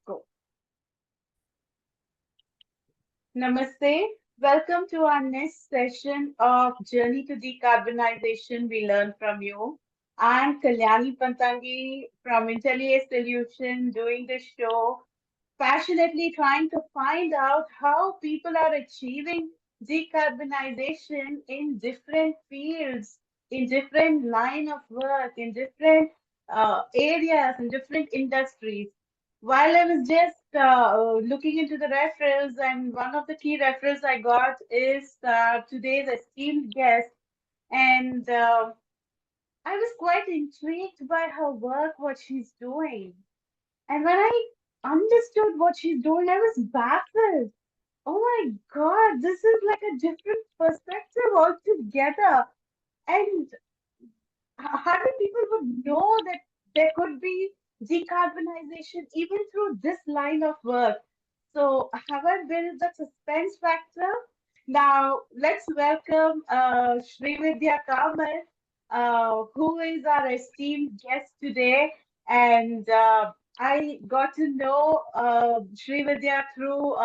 go. Namaste. Welcome to our next session of Journey to Decarbonization. We learn from you. I'm Kalyani Pantangi from Intelliace Solution doing the show, passionately trying to find out how people are achieving decarbonization in different fields, in different line of work, in different areas, in different industries. While I was just looking into the referrals, and one of the key referrals I got is today's esteemed guest, and I was quite intrigued by her work, what she's doing. And when I understood what she's doing, I was baffled. Oh my God, this is like a different perspective altogether. And hardly people would know that there could be decarbonization even through this line of work. So, have I built the suspense factor? Now, let's welcome Srividya M R, who is our esteemed guest today. And I got to know Srividya through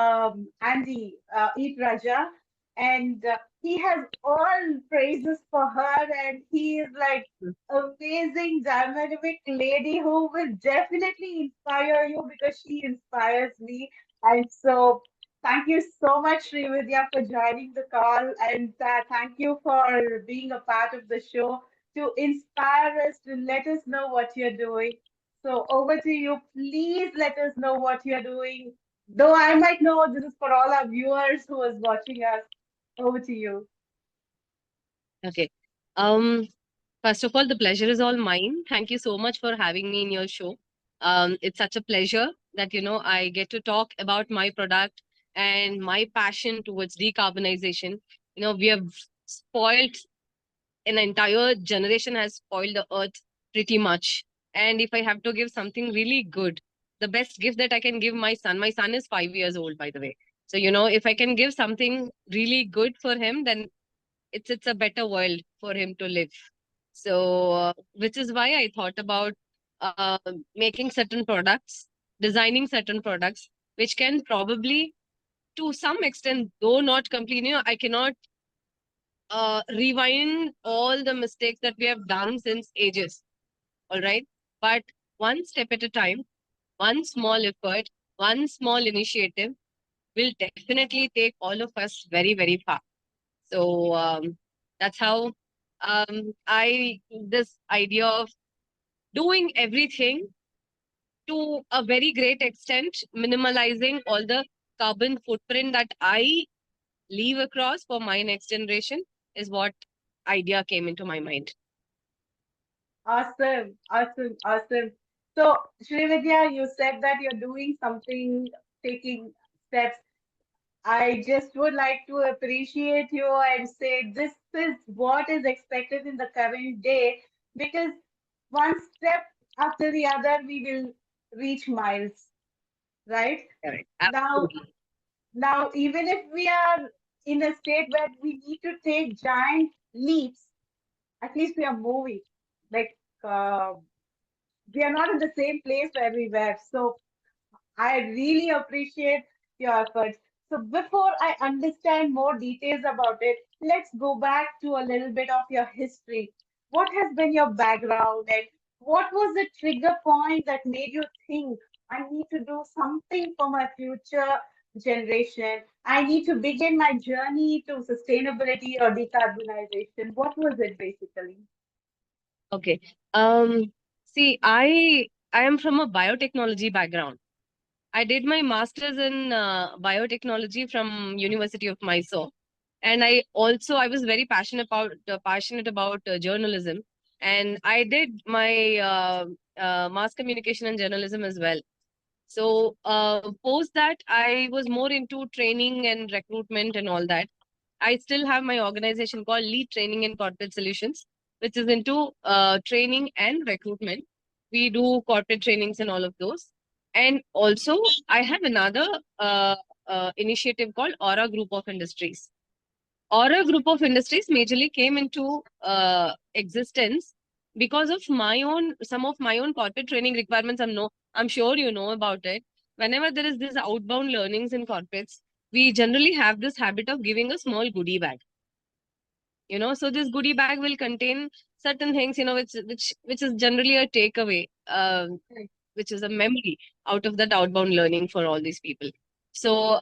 Andy Eat Raja, and he has all praises for her, and he is like amazing dynamic lady who will definitely inspire you because she inspires me. And so thank you so much, Srividya, for joining the call, and thank you for being a part of the show to inspire us, to let us know what you're doing. So over to you. Please let us know what you're doing. Though I might know this is for all our viewers who is watching us. Over to you. Okay. First of all, the pleasure is all mine. Thank you so much for having me in your show. It's such a pleasure that, I get to talk about my product and my passion towards decarbonization. We have spoiled, an entire generation has spoiled the earth pretty much. And if I have to give something really good, the best gift that I can give my son is 5 years old, by the way. So, if I can give something really good for him, then it's a better world for him to live. So which is why I thought about uh, making certain products, designing certain products which can probably, to some extent, though not completely, I cannot rewind all the mistakes that we have done since ages. All right, but one step at a time, one small effort, one small initiative will definitely take all of us very, very far. So that's how this idea of doing everything to a very great extent, minimalizing all the carbon footprint that I leave across for my next generation is what idea came into my mind. Awesome, awesome, awesome. So, Srividya, you said that you're doing something, taking steps. I just would like to appreciate you and say this is what is expected in the current day, because one step after the other, we will reach miles, right? Correct. Now, Absolutely. now, even if we are in a state where we need to take giant leaps, at least we are moving. Like, uh, we are not in the same place where we were. So I really appreciate your efforts. So before I understand more details about it, let's go back to a little bit of your history. What has been your background, and what was the trigger point that made you think I need to do something for my future generation? I need to begin my journey to sustainability or decarbonization. What was it basically? Okay. See, I am from a biotechnology background. I did my master's in biotechnology from University of Mysore, and I was very passionate about journalism, and I did my mass communication and journalism as well. So post that, I was more into training and recruitment and all that. I still have my organization called Lead Training and Corporate Solutions, which is into training and recruitment. We do corporate trainings and all of those. And also, I have another initiative called Aura Group of Industries. Aura Group of Industries majorly came into existence because of some of my own corporate training requirements. I'm sure you know about it. whenever there is this outbound learnings in corporates, we generally have this habit of giving a small goodie bag. So this goodie bag will contain certain things, which is generally a takeaway, Right. which is a memory out of that outbound learning for all these people. So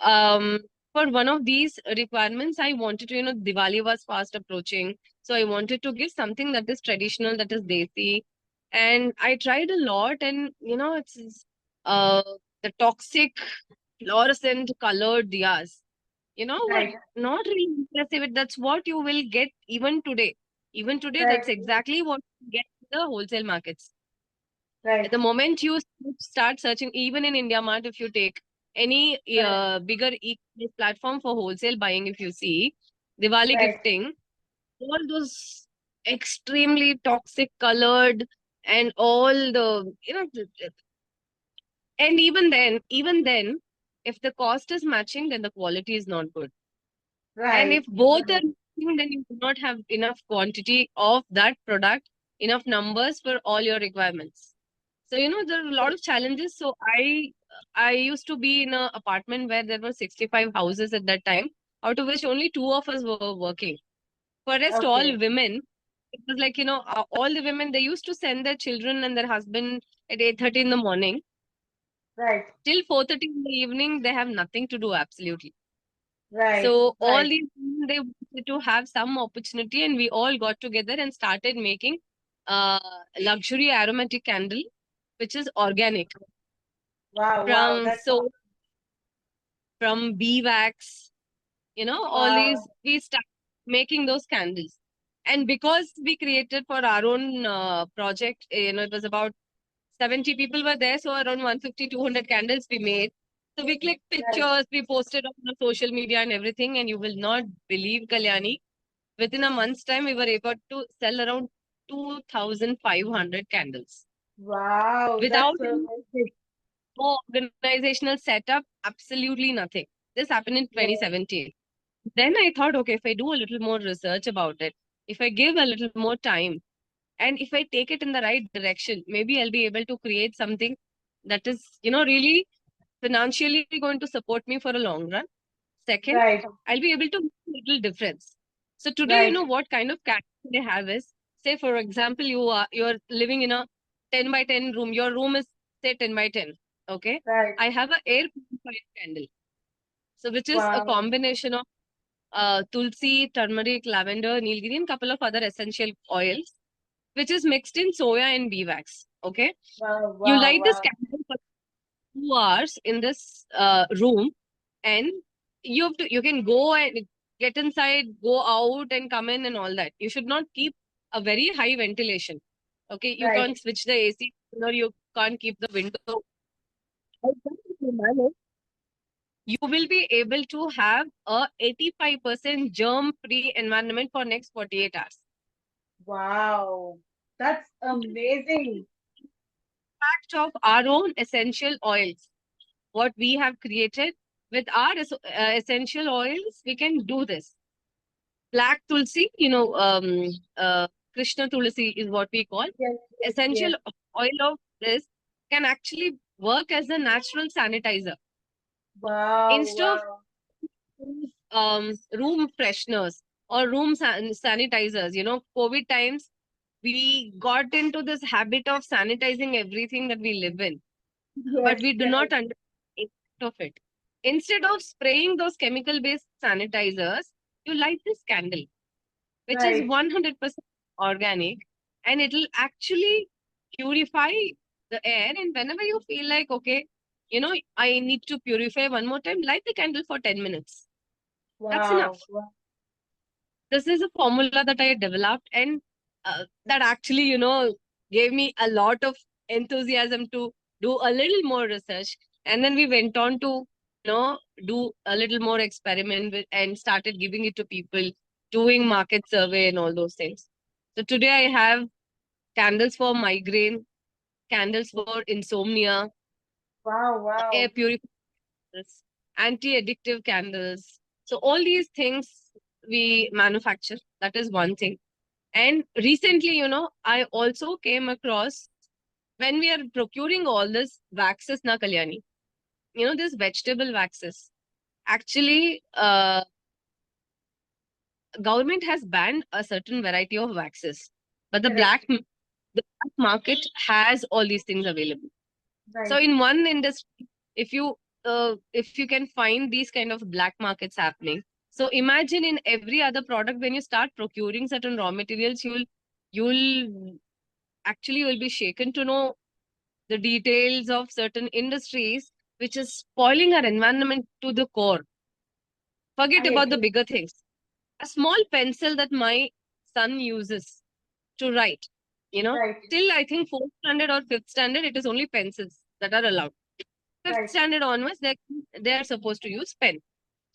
for one of these requirements, I wanted to, Diwali was fast approaching. So I wanted to give something that is traditional, that is desi. And I tried a lot, and it's uh the toxic fluorescent colored diyas, were Right. not really impressive. That's what you will get even today. Even today, Right. that's exactly what you get in the wholesale markets. At Right. the moment you start searching, even in India Mart, if you take any Right. bigger e-commerce platform for wholesale buying, if you see Diwali Right. gifting, all those extremely toxic colored and all the, and even then, if the cost is matching, then the quality is not good. And if Right. both are Right. matching, then you do not have enough quantity of that product, enough numbers for all your requirements. So, there are a lot of challenges. So I used to be in an apartment where there were 65 houses at that time, out of which only two of us were working. For rest, all Okay. women. It was like, all the women, they used to send their children and their husband at 8:30 in the morning. Right. Till 4:30 in the evening, they have nothing to do, absolutely. Right. So all Right. these women, they wanted to have some opportunity, and we all got together and started making uh luxury aromatic candle, which is organic, Wow. Wow. from That's awesome. so from bee wax, all these, Wow. we start making those candles. And because we created for our own project, it was about 70 people were there, so around 150, 200 candles we made. So we clicked Right. pictures, we posted on the social media and everything, and you will not believe, Kalyani, within a month's time, we were able to sell around 2,500 candles Wow. without That's any, amazing. no organizational setup, absolutely nothing. This happened in Yeah. 2017. Then I thought, okay, if I do a little more research about it, if I give a little more time, and if I take it in the right direction, maybe I'll be able to create something that is, really financially going to support me for a long run. Second, Right. I'll be able to make a little difference. So today, Right. what kind of candle they have is, say for example, you're living in a 10 by 10 room. Your room is say 10 by 10. Okay. Right. I have a air purified candle. So which is a Wow. combination of tulsi, turmeric, lavender, nilgiri, and couple of other essential oils, which is mixed in soya and bee wax. Okay. Wow. You Wow. light this Wow. candle for 2 hours in this room, and you can go and get inside, go out and come in and all that. You should not keep a very high ventilation. Okay, you Right. can't switch the AC, or you can't keep the window. Like that, if you manage, you will be able to have a 85% germ free environment for next 48 hours. Wow. That's amazing. Fact of our own essential oils, what we have created with our essential oils, we can do this. Black tulsi, Krishna tulsi is what we call. Yes. Yes. Essential Yes. oil of this can actually work as a natural sanitizer. Wow. Instead of Wow. room fresheners or room sanitizers, COVID times, we got into this habit of sanitizing everything that we live in, but Yes. we do not Correct. understand the impact of it. Instead of spraying those chemical based sanitizers, you light this candle, which is Right. 100% organic, and it'll actually purify the air. And whenever you feel like, okay, I need to purify one more time, light the candle for 10 minutes. That's enough. Wow. Wow. This is a formula that I developed, and that actually, gave me a lot of enthusiasm to do a little more research. And then we went on to, do a little more experiment with, and started giving it to people, doing market survey and all those things. So today I have candles for migraine, candles for insomnia, Wow. air Wow. purifiers, anti-addictive candles. So all these things we manufacture. That is one thing. And recently, I also came across, when we are procuring all this waxes, na Kalyani, this vegetable waxes. Actually, government has banned a certain variety of waxes, but Correct. the black market has all these things available. So Right. in one industry, if you can find these kind of black markets happening, so imagine in every other product when you start procuring certain raw materials, you'll actually will be shaken to know the details of certain industries which is spoiling our environment to the core. I Forget about the agree. bigger things. A small pencil that my son uses to write, Right. till I think fourth standard or fifth standard, it is only pencils that are allowed. Fifth Right. standard onwards, they are supposed to use pen.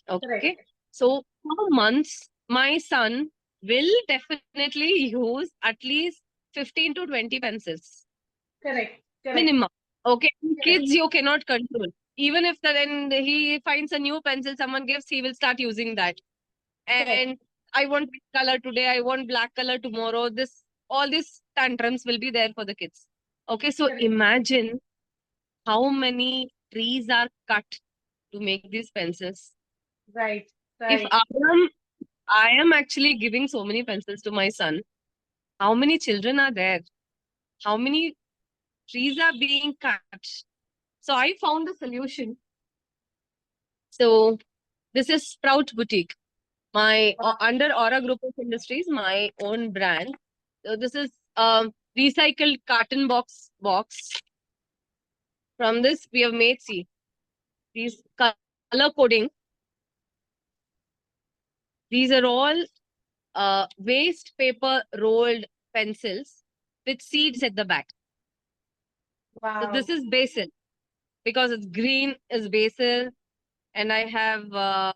Okay. Correct. So for months, my son will definitely use at least 15 to 20 pencils. Correct. Correct. Minimum. Okay. Correct. Kids you cannot control. Even if then he finds a new pencil someone gives, he will start using that. Correct. And I want pink color today, I want black color tomorrow. All these tantrums will be there for the kids. Okay, so Correct. imagine how many trees are cut to make these pencils. Right. If Right. I am actually giving so many pencils to my son, how many children are there? How many trees are being cut? So I found a solution. So this is Sprout Boutique, my Wow. under Aura Group of Industries, my own brand. So this is recycled carton box. From this we have made, see, these color coding. These are all waste paper rolled pencils with seeds at the back. So this Wow. is basil because it's green is basil, and I have uh,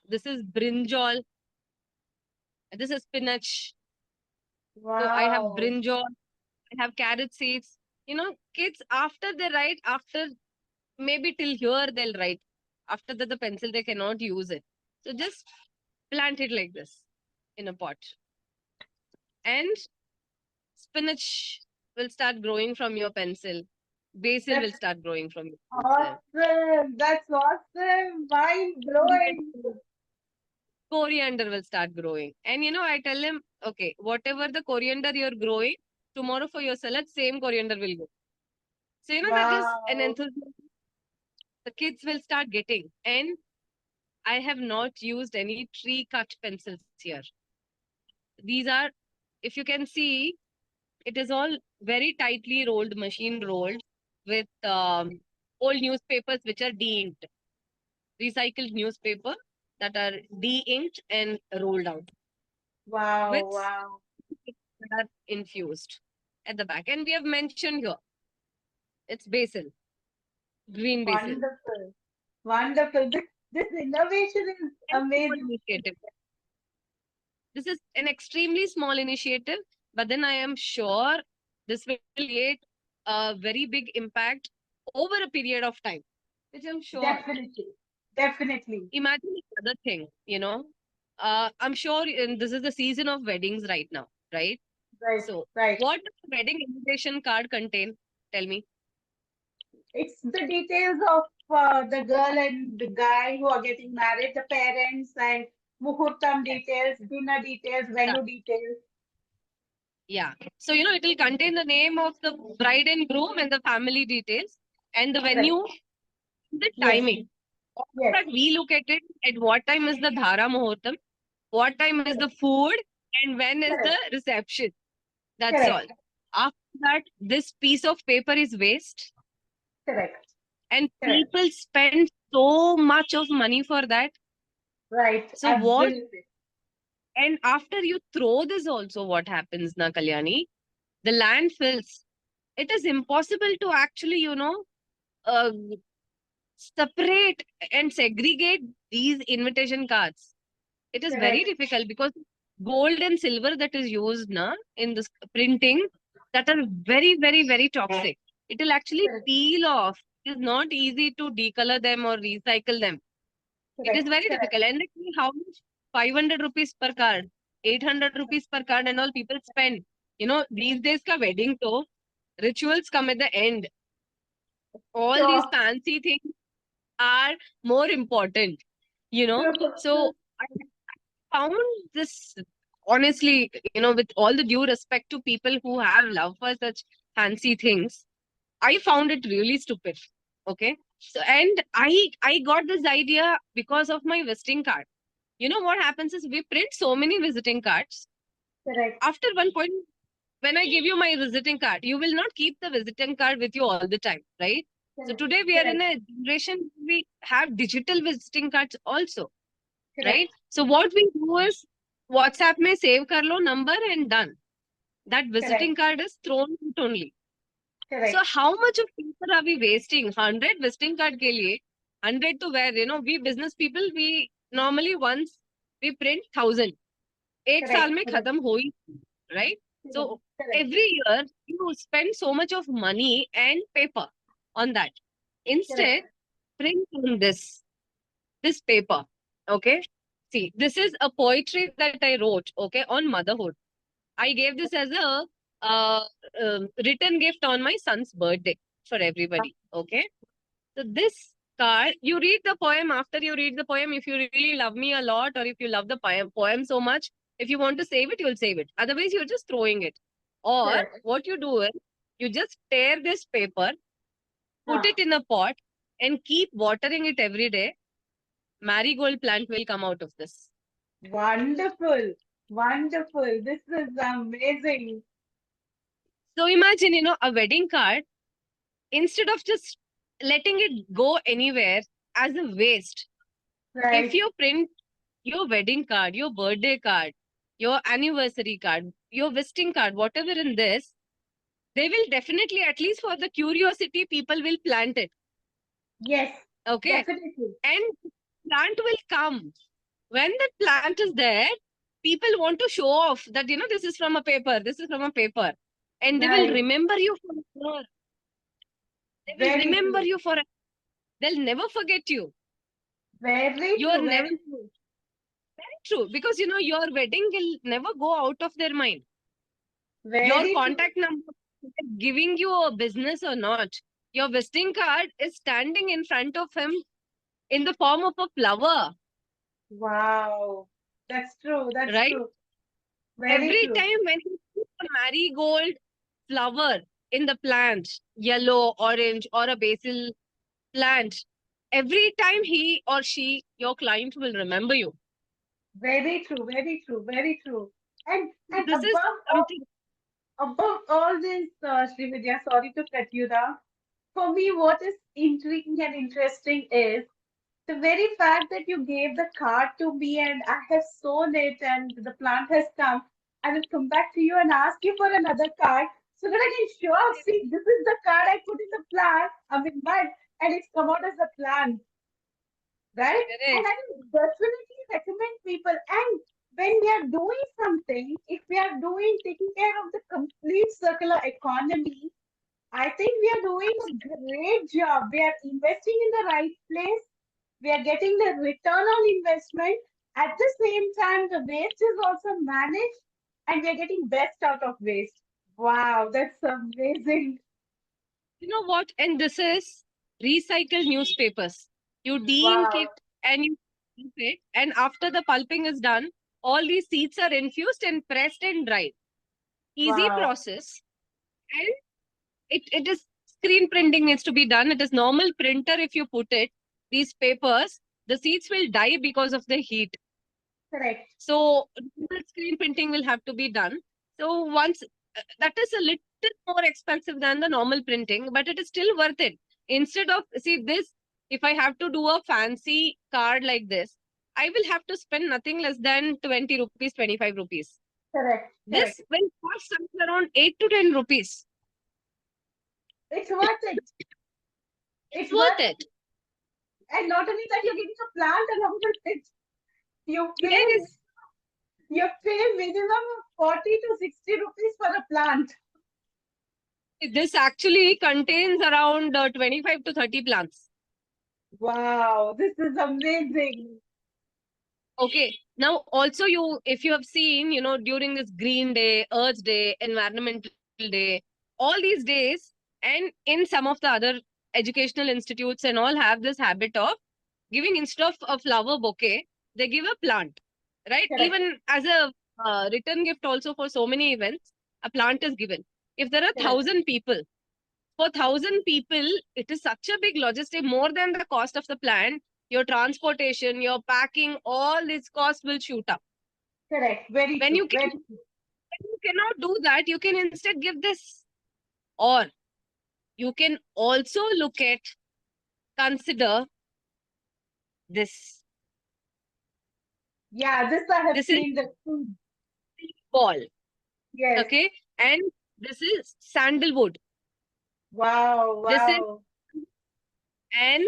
this is brinjal, this is spinach. So I have Wow. brinjal, I have carrot seeds. Kids after they write, after maybe till here they'll write. After that, the pencil they cannot use it. So just plant it like this in a pot, and spinach will start growing from your pencil. Basil will That's start growing from your pencil. awesome. That's awesome. Mind blowing. Coriander will start growing. And I tell him, okay, whatever the coriander you're growing, tomorrow for your salad, same coriander will go. So, that is an Wow. enthusiasm the kids will start getting. And I have not used any tree cut pencils here. These are, if you can see, it is all very tightly rolled, machine rolled with old newspapers which are de-inked, recycled newspaper that are de-inked and rolled out Wow. with Wow. that are infused at the back. And we have mentioned here, it's basil, green basil. Wonderful. Wonderful. This innovation is And small amazing. initiative. This is an extremely small initiative, but then I am sure this will create a very big impact over a period of time, which I'm sure. Definitely. Definitely. Imagine another thing, I'm sure this is the season of weddings right now, right? Right. So, Right. what does the wedding invitation card contain? Tell me. It's the details of the girl and the guy who are getting married, the parents, and muhurtam Yes. details, dinner details, Yeah. venue details. Yeah. So, it will contain the name of the bride and groom and the family details and the Correct. venue, the Yes. timing. Yes. That we look at what time is the Dhara Muhurtam, what time is the Correct. food, and when is the Correct. reception. That's all. Correct. After that, this piece of paper is waste, Correct. and Correct. people spend so much of money for that. Right. So what? Absolutely. And after you throw this, also what happens, na Kalyani? The landfills. It is impossible to actually, uh, separate and segregate these invitation cards. It is very Correct. difficult because gold and silver that is used na in this printing, that are very, very, very toxic. It will actually Correct. peel off. It is not easy to decolor them or recycle them. It is Correct. very Correct. difficult. And like, how much? 500 rupees per card, 800 rupees per card, and all people spend. These days ka wedding to rituals come at the end. All these Sure. fancy things are more important, you know. So I found this, honestly, with all the due respect to people who have love for such fancy things, I found it really stupid. Okay. So, and I got this idea because of my visiting card. You know what happens is we print so many visiting cards. Correct. After one point, when I give you my visiting card, you will not keep the visiting card with you all the time, right? So Correct. today we are in Correct. a generation we have digital visiting cards also, right? Correct. So what we do is WhatsApp में save कर लो number and done. That visiting Correct. card is thrown out only. So Correct. how much of paper are we wasting? 100 visiting card के लिए, 100 to where, we business people, we normally once we print 1,000. एक साल Correct. में Correct. खत्म हो ही, right? So Correct. every year you spend so much of money and paper on that. Instead, Correct. print on this paper. Okay. See, this is a poetry that I wrote, okay, on motherhood. I gave this as a uh, written gift on my son's birthday for everybody. Okay. So this card, you read the poem. After you read the poem, if you really love me a lot, or if you love the poem so much, if you want to save it, you'll save it. Otherwise, you're just throwing it. Or Correct. what you do is you just tear this paper, put Huh. it in a pot, and keep watering it every day. Marigold plant will come out of this. Wonderful. Wonderful. This is amazing. So imagine, a wedding card, instead of just letting it go anywhere as a waste, if Right. you print your wedding card, your birthday card, your anniversary card, your visiting card, whatever in this, they will definitely, at least for the curiosity, people will plant it. Yes. Okay. Definitely. And plant will come. When the plant is there, people want to show off that, this is from a paper, this is from a paper. And they will Right. remember you forever. They will Very remember true. you forever. They'll never forget you. Very You are true. never Very true. true, because your wedding will never go out of their mind. Your Very true. contact number, giving you a business or not, your visiting card is standing in front of him in the form of a flower, Wow. That's true. That's right? true. Very Every true. time when he puts a marigold flower in the plant, yellow, orange, or a basil plant, every time he or she, your client, will remember you. Very true. Very true. Very true. And This is something. above all this, Srividya, sorry to cut you down. For me, what is intriguing and interesting is the very fact that you gave the card to me and I have sown it and the plant has come. I will come back to you and ask you for another card so that I can show up. See, this is the card I put in the plant, I mean mud, and it's come out as a plant, right? And Correct. I will definitely recommend people. And when we are doing something, if we are doing taking care of the complete circular economy, I think we are doing a great job. We are investing in the right place. We are getting the return on investment. At the same time, the waste is also managed and we are getting best out of waste. Wow, that's amazing. You know what? And this is recycled newspapers. You de-ink Wow, it and you pulp it, and after the pulping is done, all these seeds are infused and pressed and dried. Easy wow, process. And it is screen printing needs to be done. It is normal printer. If you put it, these papers, the seeds will die because of the heat. correct, So normal screen printing will have to be done. So once that is a little more expensive than the normal printing, but it is still worth it. Instead of, see this, if I have to do a fancy card like this, I will have to spend nothing less than 20 rupees, 25 rupees. correct, This correct. will cost something around 8 to 10 rupees. It's worth it. It's It's worth worth it. it. And not only that, you're getting a plant along with it. You pay, Yes. you pay minimum of 40 to 60 rupees for a plant. This actually contains around 25 to 30 plants. Wow, this is amazing. Okay. Now, also if you have seen, during this Green Day, Earth Day, Environmental Day, all these days, and in some of the other educational institutes and all have this habit of giving, instead of a flower bouquet, they give a plant, right? Correct. Even as a return gift also for so many events, a plant is given. If there are Correct. 1,000 people, for 1,000 people, it is such a big logistic, more than the cost of the plant. Your transportation, your packing, all these costs will shoot up. Correct. Very When true. you Very can, true. when you cannot do that, you can instead give this. Or you can also consider this. Yeah, this I have This is seen the food. ball, Yes. okay? And this is sandalwood. Wow. This is, Wow. and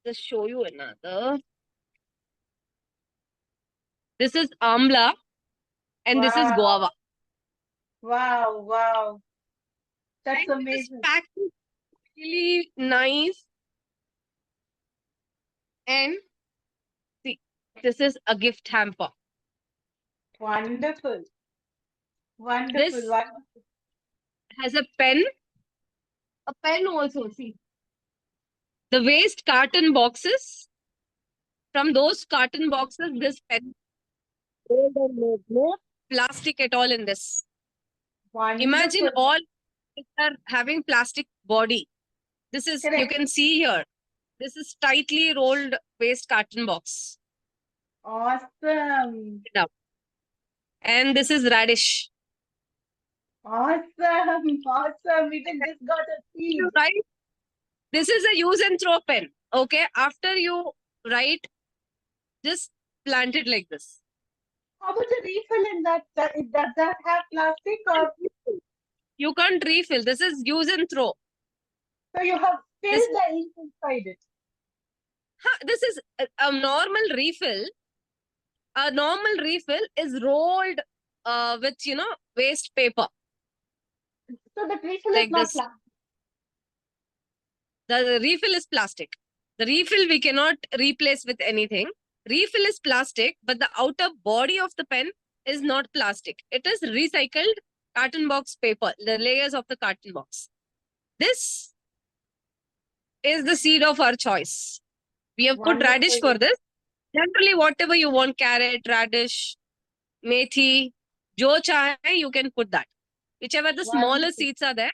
just show you another. This is amla, and this is Wow. guava. Wow. Wow. That's And it is amazing. packed really nice. And see, this is a gift hamper. Wonderful. Wonderful. This Wonderful. has a pen also. See, the waste carton boxes. From those carton boxes, this pen rolled and made. No plastic at all in this. Imagine Wonderful. all are having plastic body. This is, you Correct. can see here, this is tightly rolled waste carton box. Awesome. And this is radish. Awesome. Awesome. Even this got a seed. Right? This is a use and throw pen. Okay. After you write, just plant it like this. How about the refill in that? Does that have plastic or You can't refill. This is use and throw. so you have filled This, the ink inside it? this is a normal refill. A normal refill is rolled with, waste paper. So the refill is Like not this. plastic. The refill is plastic. The refill we cannot replace with anything. Refill is plastic, but the outer body of the pen is not plastic. It is recycled carton box paper, the layers of the carton box. This is the seed of our choice. We have put radish for Wonderful. this. Generally, whatever you want, carrot, radish, methi, jo chahe, you can put that. Whichever the smaller Wonderful. seeds are there,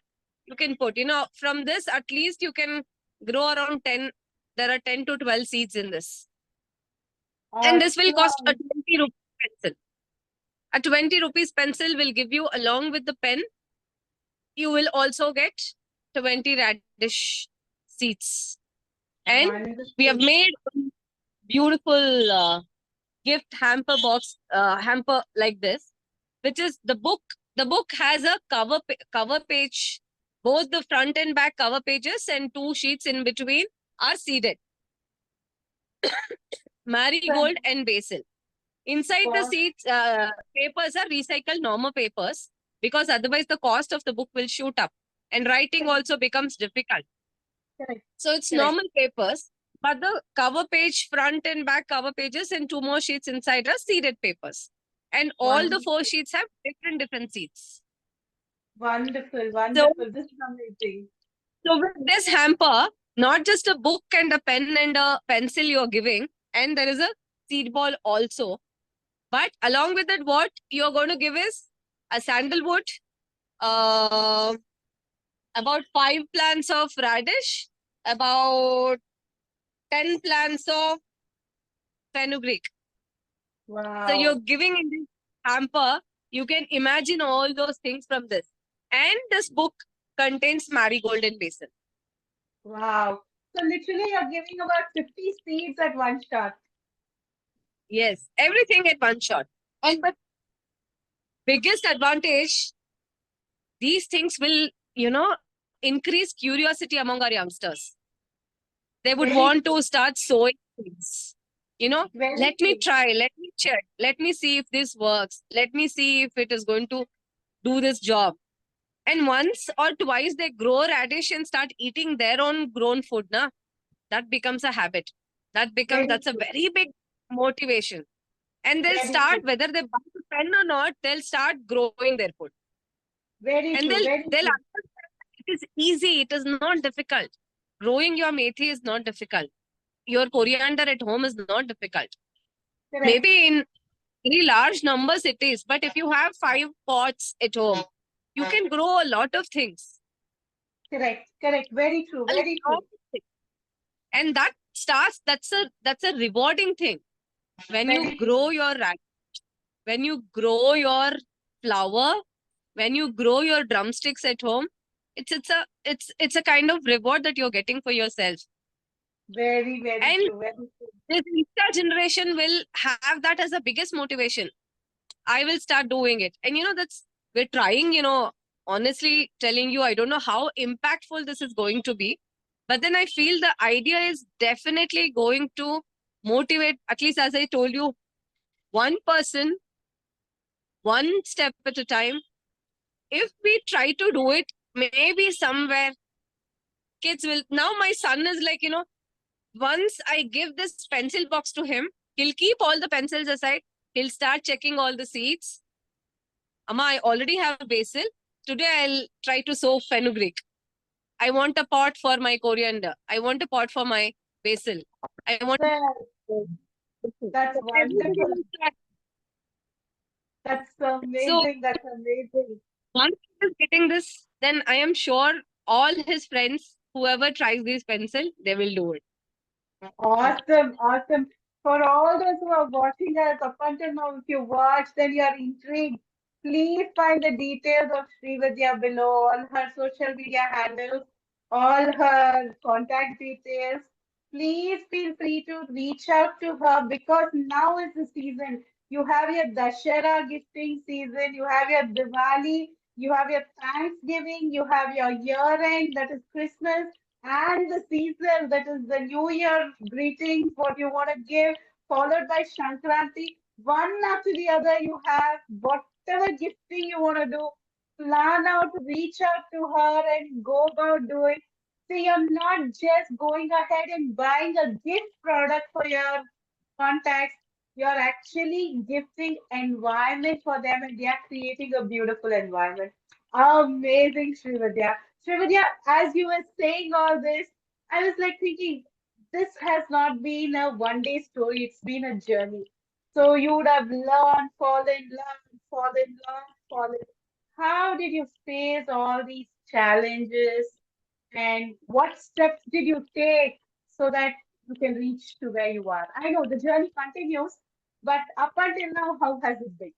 you can put. From this, at least you can grow around 10. There are 10 to 12 seeds in this. And this will cost a Awesome. 20 rupees pencil. A 20 rupees pencil will give you, along with the pen, you will also get 20 radish seeds. And we have Wonderful. made beautiful gift hamper box, hamper like this, which is the book. The book has a cover page. Both the front and back cover pages and 2 sheets in between are seeded. Marigold and basil. Inside the seeds, papers are recycled normal papers, because otherwise the cost of the book will shoot up and writing also becomes difficult. Correct. So it's Correct. normal papers, but the cover page, front and back cover pages and 2 more sheets inside are seeded papers. And all the 4 Wonderful. sheets have different seeds. Wonderful. So, Wonderful. This is amazing. so with this hamper, not just a book and a pen and a pencil you're giving, and there is a seed ball also. But along with that, what you're going to give is a sandalwood, about 5 plants of radish, about 10 plants of fenugreek. Wow. So you're giving in this hamper, you can imagine all those things from this. And this book contains marigold and basil. Wow. So literally you're giving about 50 seeds at one shot. Yes, everything at one shot. And the biggest advantage, these things will, increase curiosity among our youngsters. They would Very want true. to start sowing things. Very Let me true. try, let me check, let me see if this works. Let me see if it is going to do this job. And once or twice they grow radish and start eating their own grown food, that becomes a habit. Very That's a true. very big motivation. And they'll Very start, true. whether they buy the pen or not, they'll start growing their food. Very And true. they'll Very true. understand is easy. It is not difficult. Growing your methi is not difficult. Your coriander at home is not difficult. Correct. Maybe in very large numbers it is, but if you have 5 pots at home, you can grow a lot of things. Correct. Correct. Very true. A Very lot true. of things. And that's a rewarding thing. When you Very grow true. your when you grow your flower, when you grow your drumsticks at home, it's a kind of reward that you're getting for yourself. Very, very And true. Very true. this Insta generation will have that as the biggest motivation. I will start doing it. And we're trying, honestly telling you, I don't know how impactful this is going to be. But then I feel the idea is definitely going to motivate, at least as I told you, one person, one step at a time. If we try to do it, maybe somewhere kids will. Now my son is like, once I give this pencil box to him, he'll keep all the pencils aside. He'll start checking all the seeds. Amma, I already have basil. Today I'll try to sow fenugreek. I want a pot for my coriander. I want a pot for my basil. I want Well, that's so everybody wonderful. will start. That's So amazing. That's amazing. once he is getting this, then I am sure all his friends, whoever tries this pencil, they will do it. Awesome, awesome. For all those who are watching us up until now, if you watched and you are intrigued, please find the details of Srividya below, all her social media handles, all her contact details. Please feel free to reach out to her because now is the season. You have your Dashera gifting season, you have your Diwali, you have your Thanksgiving, you have your year end, that is Christmas and the season that is the New Year greetings, what you want to give, followed by Shankranti. One after the other, you have whatever gifting you want to do. Plan out, reach out to her, and go about doing. So you're not just going ahead and buying a gift product for your contacts. You're actually gifting environment for them, and they are creating a beautiful environment. Amazing, Srividya. Srividya, as you were saying all this, I was like thinking, this has not been a one day story, it's been a journey. So you would have learned, fallen, learned, fallen, learned, fallen. How did you face all these challenges and what steps did you take so that you can reach to where you are? I know the journey continues, but up until now, how has it been?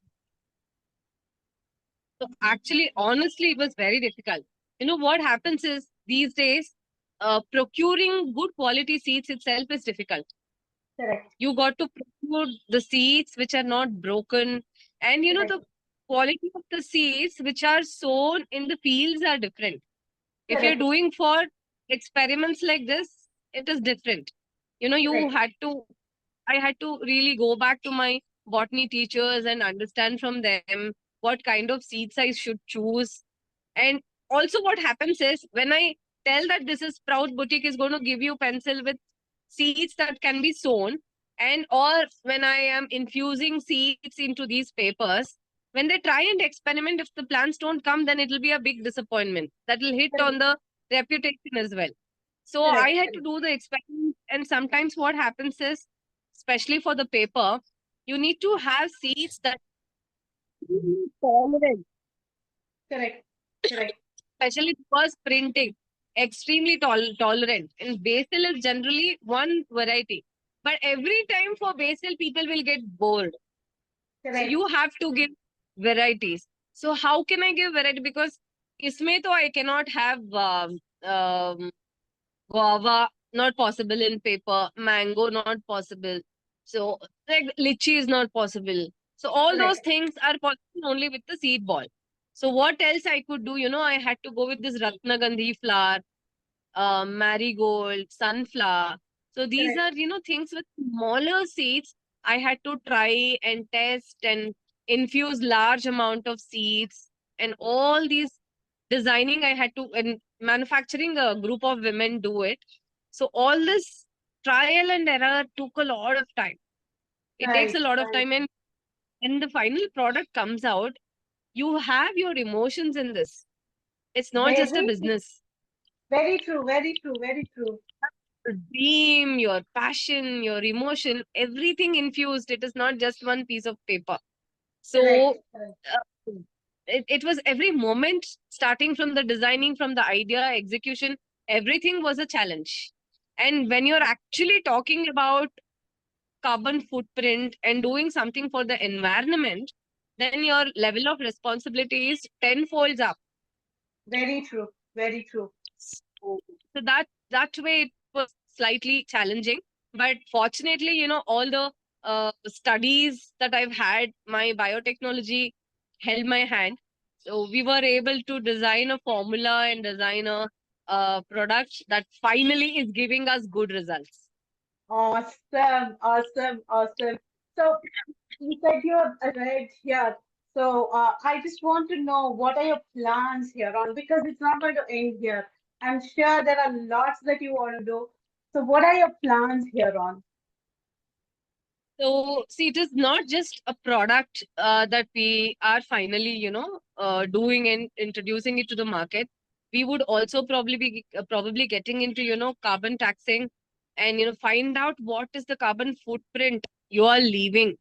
So actually, honestly, it was very difficult. What happens is these days, procuring good quality seeds itself is difficult. Correct, You got to procure the seeds which are not broken, and correct, the quality of the seeds which are sown in the fields are different. If you're correct, doing for experiments like this, it is different. You correct, had to I had to really go back to my botany teachers and understand from them what kind of seeds I should choose. And also, what happens is when I tell that this is Sprout Boutique is going to give you pencil with seeds that can be sown, and or when I am infusing seeds into these papers, when they try and experiment, if the plants don't come, then it will be a big disappointment. That will hit correct, on the reputation as well. So I correct, had to correct, do the experiment, and sometimes what happens is, especially for the paper, you need to have seeds that are tolerant, correct, correct, especially because printing, extremely tolerant. And basil is generally one variety. But every time for basil, people will get bored. So correct, you have to give varieties. So how can I give variety? Because isme to I cannot have guava, not possible in paper, mango, not possible. So like lychee is not possible. So all those correct, things are possible only with the seed ball. So what else I could do? I had to go with this Ratnagandhi flower, marigold, sunflower. So these correct, are, things with smaller seeds. I had to try and test and infuse large amount of seeds, and all these designing I had to, and manufacturing, a group of women do it. So all this trial and error took a lot of time. It takes right, a lot of right. time, and when the final product comes out, you have your emotions in this. It's not just a Very business. Very true, very true, very true. Your dream, your passion, your emotion, everything infused. It is not just one piece of paper. Correct, So correct, uh, it was every moment, starting from the designing, from the idea, execution, everything was a challenge. And when you're actually talking about carbon footprint and doing something for the environment, then your level of responsibility is tenfolds up. very true, very true. So that way it was slightly challenging. But fortunately, all the studies that I've had, my biotechnology held my hand. So we were able to design a formula and design a product that finally is giving us good results. Awesome, awesome, awesome. So you said you're right here. So I just want to know what are your plans here on because it's not going to end here. I'm sure there are lots that you want to do. So what are your plans here on? So, see, it is not just a product that we are finally, doing and introducing it to the market. We would also probably getting into, carbon taxing and, find out what is the carbon footprint you are leaving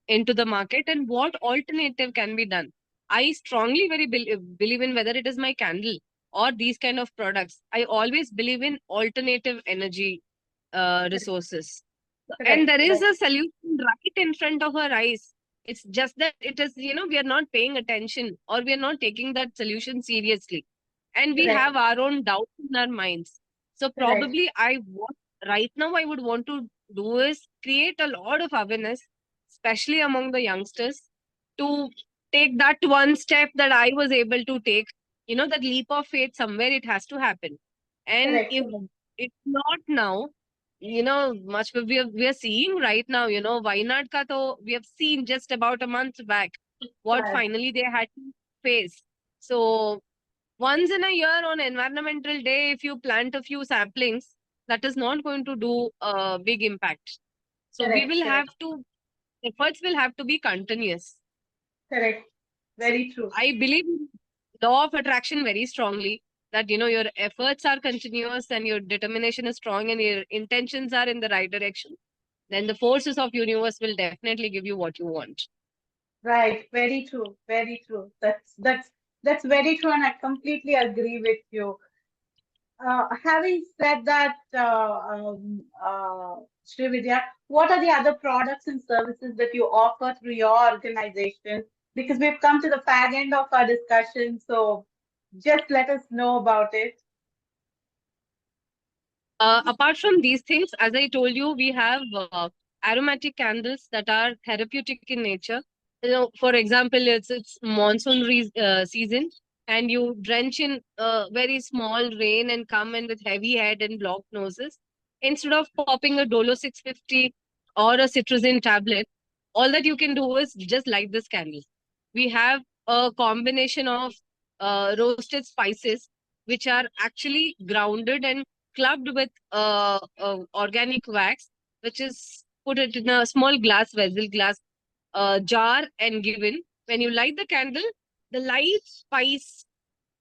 into the market and what alternative can be done. I strongly very believe in whether it is my candle or these kind of products. I always believe in alternative energy resources, and Correct, there is correct, a solution right in front of our eyes. It's just that it is, we are not paying attention or we are not taking that solution seriously. And we correct, have our own doubts in our minds. So correct, probably right now I would want to do is create a lot of awareness, especially among the youngsters, to take that one step that I was able to take, that leap of faith somewhere it has to happen. And correct, if correct, it's not now, much we are seeing right now, Wayanad ka to we have seen just about a month back what correct, finally they had to face. So once in a year on environmental day, if you plant a few saplings, that is not going to do a big impact. So we correct, will have correct, to efforts will have to be continuous. correct. So Very true. I believe in law of attraction very strongly, that your efforts are continuous and your determination is strong and your intentions are in the right direction, then the forces of universe will definitely give you what you want. Right. Very true. Very true. That's very true, and I completely agree with you. Having said that, Srividya, what are the other products and services that you offer through your organization? Because we've come to the fag end of our discussion, so just let us know about it. Apart from these things, as I told you, we have aromatic candles that are therapeutic in nature. For example, it's monsoon season, and you drench in very small rain and come in with heavy head and blocked noses. Instead of popping a Dolo 650 or a citrazine tablet, all that you can do is just light this candle. We have a combination of roasted spices, which are actually grounded and clubbed with organic wax, which is put it in a small glass jar and given. When you light the candle, the light spice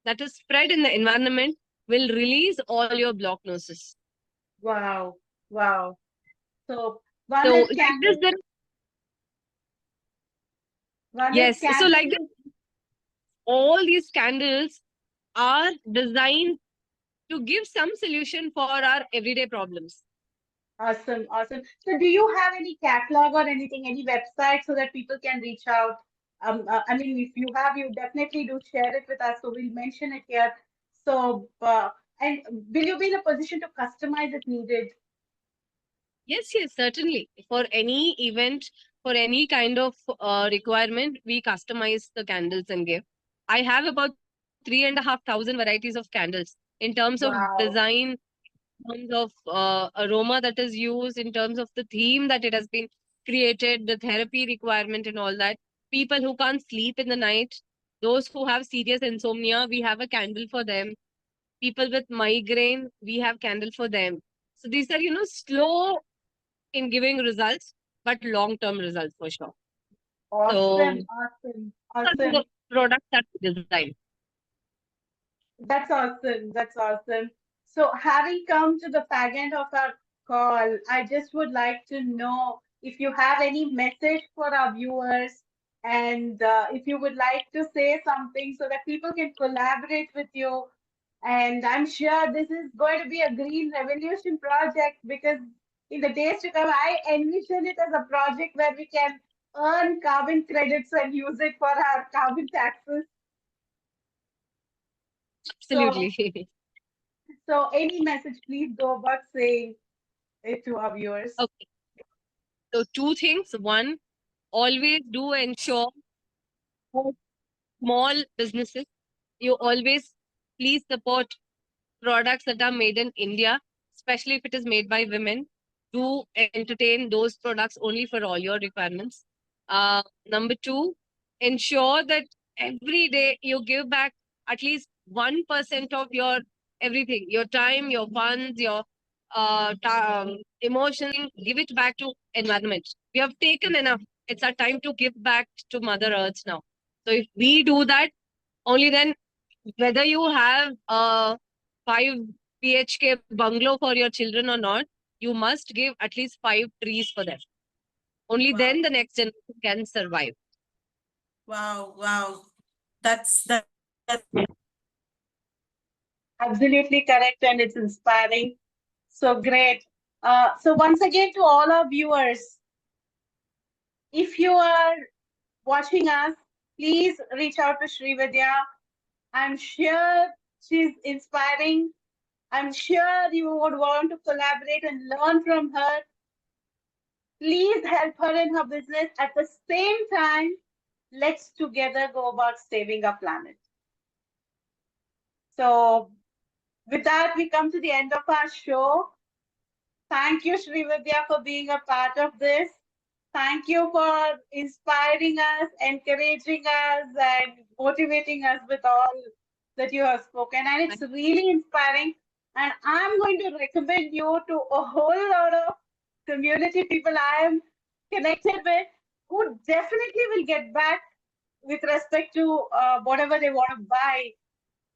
that is spread in the environment will release all your block noses. Wow. Wow. So one So is like this, candle, there one is yes. So like this, candle. all these candles are designed to give some solution for our everyday problems. Awesome, awesome. So, do you have any catalog or anything, any website so that people can reach out? I mean, if you have, you definitely do share it with us. So we'll mention it here. So, and will you be in a position to customize if needed? Yes, yes, certainly. For any event, for any kind of requirement, we customize the candles and give. I have about 3,500 varieties of candles in terms of Wow, design, in terms of aroma that is used, in terms of the theme that it has been created, the therapy requirement, and all that. People who can't sleep in the night, those who have serious insomnia, we have a candle for them. People with migraine, we have candle for them. So these are, slow in giving results, but long-term results for sure. So awesome, awesome, those are awesome. the products that we design. That's awesome. That's awesome. So, having come to the fag end of our call, I just would like to know if you have any message for our viewers and if you would like to say something so that people can collaborate with you. And I'm sure this is going to be a green revolution project because in the days to come, I envision it as a project where we can earn carbon credits and use it for our carbon taxes. So, Absolutely. so any message, please go about saying it to our viewers. Okay. So two things. One, always do ensure for small businesses, you always please support products that are made in India, especially if it is made by women. Do entertain those products only for all your requirements. Number two, ensure that every day you give back at least 1% of your everything, your time, your funds, your emotions, give it back to environment. We have taken enough. It's our time to give back to Mother Earth now. So if we do that, only then whether you have a 5 BHK bungalow for your children or not, you must give at least 5 trees for them. Only Wow. then the next generation can survive. Wow, wow. That's Absolutely correct, and it's inspiring. So great. So once again, to all our viewers, if you are watching us, please reach out to Srividya. I'm sure she's inspiring. I'm sure you would want to collaborate and learn from her. Please help her in her business. At the same time, let's together go about saving our planet. So, with that, we come to the end of our show. Thank you, Srividya, for being a part of this. Thank you for inspiring us, encouraging us, and motivating us with all that you have spoken. And it's really inspiring. And I'm going to recommend you to a whole lot of community people I am connected with who definitely will get back with respect to whatever they want to buy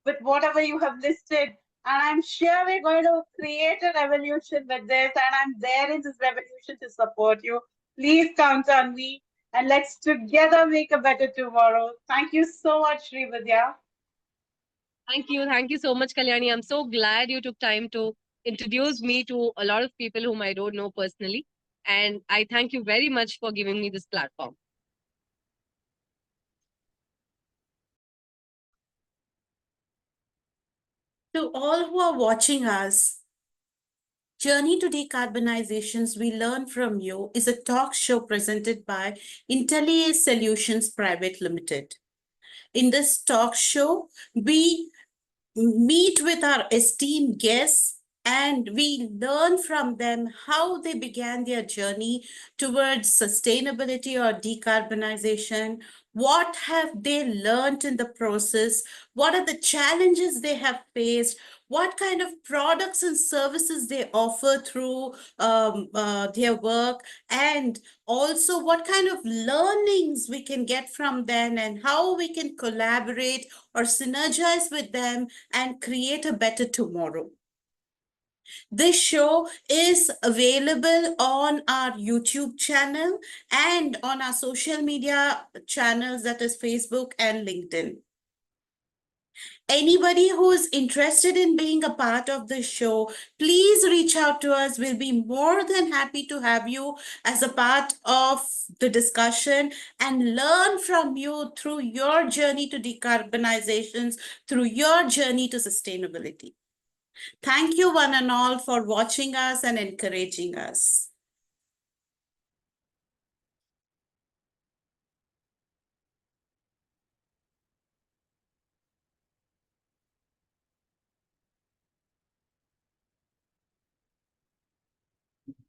with whatever you have listed. And I'm sure we're going to create a revolution with this. And I'm there in this revolution to support you. Please count on me. And let's together make a better tomorrow. Thank you so much, Srividya. Thank you. Thank you so much, Kalyani. I'm so glad you took time to introduce me to a lot of people whom I don't know personally. And I thank you very much for giving me this platform. to all who are watching us. Journey to Decarbonizations We Learn From You is a talk show presented by Intelliace Solutions Private Limited. In this talk show, we meet with our esteemed guests and we learn from them how they began their journey towards sustainability or decarbonization. What have they learned in the process? What are the challenges they have faced? What kind of products and services they offer through their work? And also, what kind of learnings we can get from them and how we can collaborate or synergize with them and create a better tomorrow. This show is available on our YouTube channel and on our social media channels, that is Facebook and LinkedIn. Anybody who is interested in being a part of the show, please reach out to us. We'll be more than happy to have you as a part of the discussion and learn from you through your journey to decarbonizations, through your journey to sustainability. Thank you one and all for watching us and encouraging us.